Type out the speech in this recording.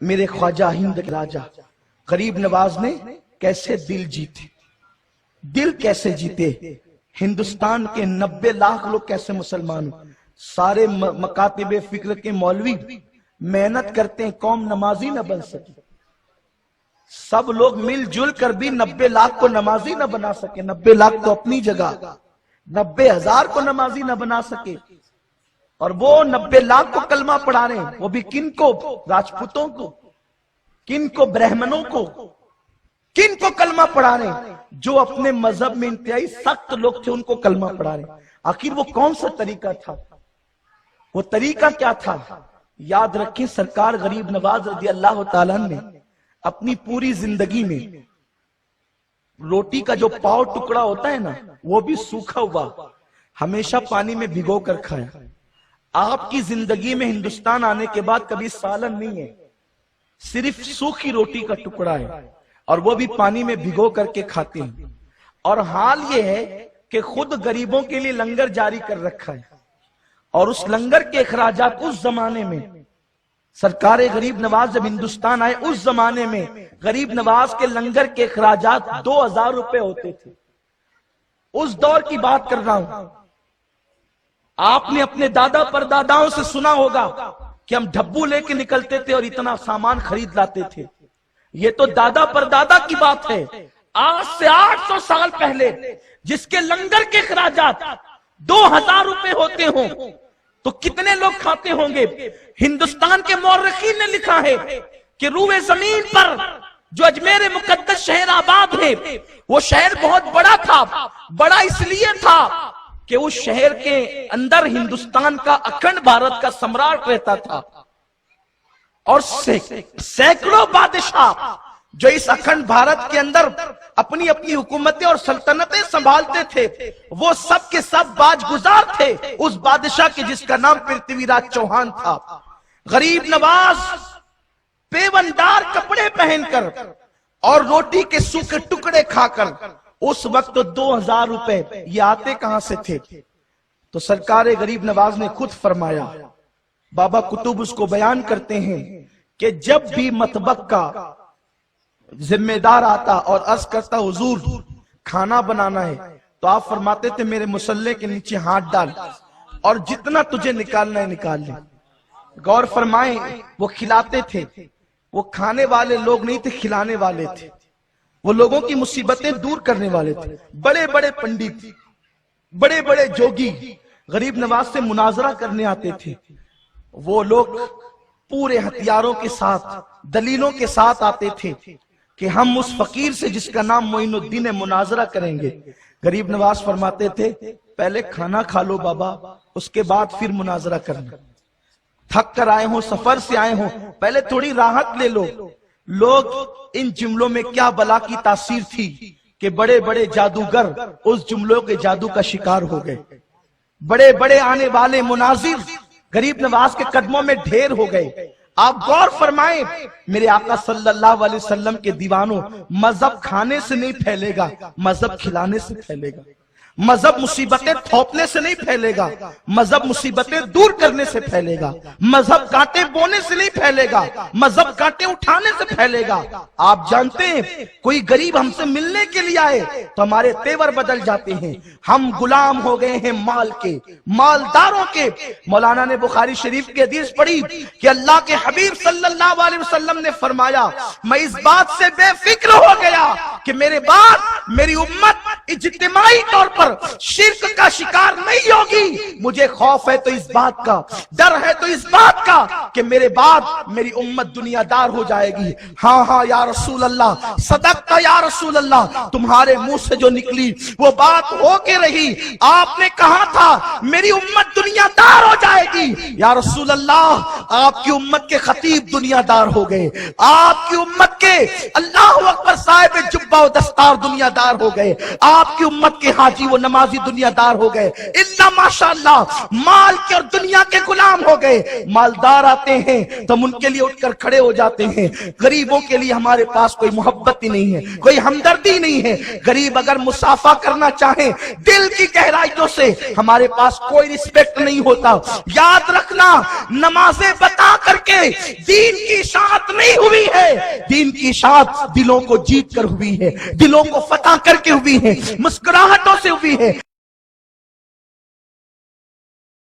میرے خواجہ ہند کے راجہ غریب نواز نے کیسے دل جیتے، دل کیسے جیتے، ہندوستان کے 90 لاکھ لوگ کیسے مسلمان ہو، سارے مکاتب فکر کے مولوی محنت کرتے ہیں، قوم نمازی نہ بن سکے، سب لوگ مل جل کر بھی 90 لاکھ کو نمازی نہ بنا سکے، 90 لاکھ تو اپنی جگہ، 90,000 کو نمازی نہ بنا سکے، اور وہ 90 لاکھ کو کلمہ پڑھا رہے ہیں، وہ بھی کن کو؟ راجپوتوں کو، کن کو؟ برہمنوں کو، کن کو کلمہ پڑھا رہے ہیں؟ جو اپنے مذہب میں انتہائی سخت لوگ تھے ان کو کلمہ پڑھا رہے ہیں۔ آخر وہ کون سا طریقہ تھا؟ وہ طریقہ کیا تھا؟ یاد رکھیں، سرکار غریب نواز رضی اللہ تعالیٰ نے اپنی پوری زندگی میں روٹی کا جو پاؤ ٹکڑا ہوتا ہے نا، وہ بھی سوکھا ہوا ہمیشہ پانی میں بھگو کر کھایا۔ آپ کی زندگی میں ہندوستان آنے کے بعد کبھی سالن نہیں ہے، صرف سوکھی روٹی کا ٹکڑا ہے، اور وہ بھی پانی میں بھگو کر کے کھاتے ہیں۔ اور حال یہ ہے کہ خود غریبوں کے لیے لنگر جاری کر رکھا ہے، اور اس لنگر کے اخراجات اس زمانے میں سرکار غریب نواز جب ہندوستان آئے، اس زمانے میں غریب نواز کے لنگر کے اخراجات 2000 روپے ہوتے تھے۔ اس دور کی بات کر رہا ہوں۔ آپ نے اپنے دادا پرداداؤں سے سنا ہوگا کہ ہم ڈھبو لے کے نکلتے تھے اور اتنا سامان خرید لاتے تھے۔ یہ تو دادا پردادا کی بات ہے۔ آج سے 800 سال پہلے جس کے لنگر کے اخراجات 2000 روپے ہوتے ہوں تو کتنے لوگ کھاتے ہوں گے؟ ہندوستان کے مورخین نے لکھا ہے کہ روئے زمین پر جو اجمیر مقدس شہر آباد ہے، وہ شہر بہت بڑا تھا۔ بڑا اس لیے تھا کہ اس شہر کے اندر ہندوستان کا اکھنڈ بھارت کا سمراٹ رہتا تھا، اور سینکڑوں بادشاہ جو اس اکھنڈ بھارت کے اندر اپنی اپنی حکومتیں اور سلطنتیں سنبھالتے تھے، وہ سب کے سب باج گزار تھے اس بادشاہ کے جس کا نام پرتھوی راج چوہان تھا۔ غریب نواز پیوندار کپڑے پہن کر اور روٹی کے سوکھے ٹکڑے کھا کر اس وقت 2000 روپے یہ آتے کہاں سے تھے؟ تو سرکار غریب نواز نے خود فرمایا، بابا کتب اس کو بیان کرتے ہیں کہ جب بھی مطبخ کا ذمہ دار آتا اور عرض کرتا حضور کھانا بنانا ہے، تو آپ فرماتے تھے میرے مصلے کے نیچے ہاتھ ڈال اور جتنا تجھے نکالنا ہے نکال لے۔ غور فرمائیں، وہ کھلاتے تھے، وہ کھانے والے لوگ نہیں تھے، کھلانے والے تھے، وہ لوگوں کی مصیبتیں دور کرنے والے تھے۔ بڑے بڑے پنڈت، بڑے بڑے جوگی غریب نواز سے مناظرہ کرنے آتے تھے۔ وہ لوگ پورے ہتھیاروں کے ساتھ، دلیلوں کے ساتھ آتے تھے کہ ہم اس فقیر سے جس کا نام معین الدین ہے مناظرہ کریں گے۔ غریب نواز فرماتے تھے پہلے کھانا کھا لو بابا، اس کے بعد پھر مناظرہ کرنا۔ تھک کر آئے ہوں، سفر سے آئے ہوں، پہلے تھوڑی راحت لے لو۔ لوگ ان جملوں میں کیا بلا کی تاثیر تھی کہ بڑے بڑے جادوگر اس جملوں کے جادو کا شکار ہو گئے۔ بڑے بڑے آنے والے مناظر غریب نواز کے قدموں میں ڈھیر ہو گئے۔ آپ غور فرمائیں، میرے آقا صلی اللہ علیہ وسلم کے دیوانوں، مذہب کھانے سے نہیں پھیلے گا، مذہب کھلانے سے پھیلے گا۔ مذہب مصیبتیں تھوپنے سے نہیں پھیلے گا، مذہب مصیبتیں دور کرنے سے پھیلے گا۔ مذہب کانٹے بونے سے نہیں پھیلے گا، مذہب کانٹے اٹھانے سے پھیلے گا۔ آپ جانتے ہیں کوئی غریب ہم سے ملنے کے لیے آئے تو ہمارے تیور بدل جاتے ہیں، ہم غلام ہو گئے ہیں مال کے، مالداروں کے۔ مولانا نے بخاری شریف کی حدیث پڑھی کہ اللہ کے حبیب صلی اللہ علیہ وسلم نے فرمایا، میں اس بات سے بے فکر ہو گیا کہ میرے بعد میری امت اجتماعی طور پر شرک کا شکار نہیں ہوگی۔ مجھے خوف ہے تو اس بات کا، ڈر ہے تو اس بات کا کہ میرے بعد میری امت دنیا دار ہو جائے گی۔ ہاں ہاں یا رسول اللہ، صدقتا یا رسول اللہ، تمہارے منہ سے جو نکلی وہ بات ہو کے رہی۔ آپ نے کہا تھا میری امت دنیا دار ہو جائے گی۔ یا رسول اللہ، آپ کی امت کے خطیب دنیا دار ہو گئے، آپ کی امت کے اللہ اکبر صاحب جبہ و دستار دنیا دار ہو گئے، آپ کی امت کے حاجی و نمازی دنیا دار ہو گئے، الا ماشاءاللہ مال کے اور دنیا کے غلام ہو گئے۔ مالدار آتے ہیں تو ہم ان کے لیے اٹھ کر کھڑے ہو جاتے ہیں، غریبوں کے لیے ہمارے پاس کوئی محبت ہی نہیں ہے، کوئی ہمدردی نہیں ہے۔ غریب اگر مسافہ کرنا چاہیں دل کی گہرائیوں سے، ہمارے پاس کوئی رسپیکٹ نہیں ہوتا۔ یاد رکھنا، نمازیں بتا کر کے دین کی اشاعت نہیں ہوئی ہے، دین کی اشاعت دلوں کو جیت کر ہوئی ہے، دلوں کو فتح کر کے ہوئی ہے، مسکراہٹوں سے ہوئی ہے۔